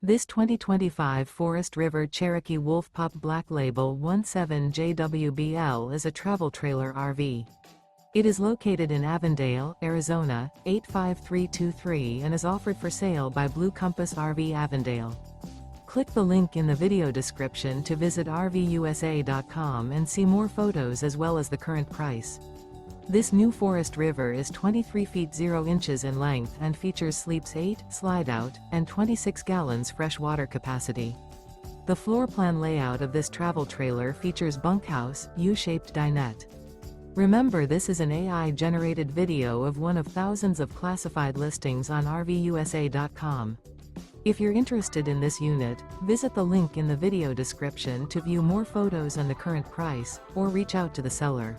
This 2025 Forest River Cherokee Wolf Pup Black Label 17JWBL is a travel trailer RV. It is located in Avondale, Arizona, 85323 and is offered for sale by Blue Compass RV Avondale. Click the link in the video description to visit RVUSA.com and see more photos as well as the current price. This new Forest River is 23 feet 0 inches in length and features sleeps 8, Slideout, and 26 gallons fresh water capacity. The floor plan layout of this travel trailer features bunkhouse, U-shaped dinette. Remember, this is an AI-generated video of one of thousands of classified listings on RVUSA.com. If you're interested in this unit, visit the link in the video description to view more photos and the current price, or reach out to the seller.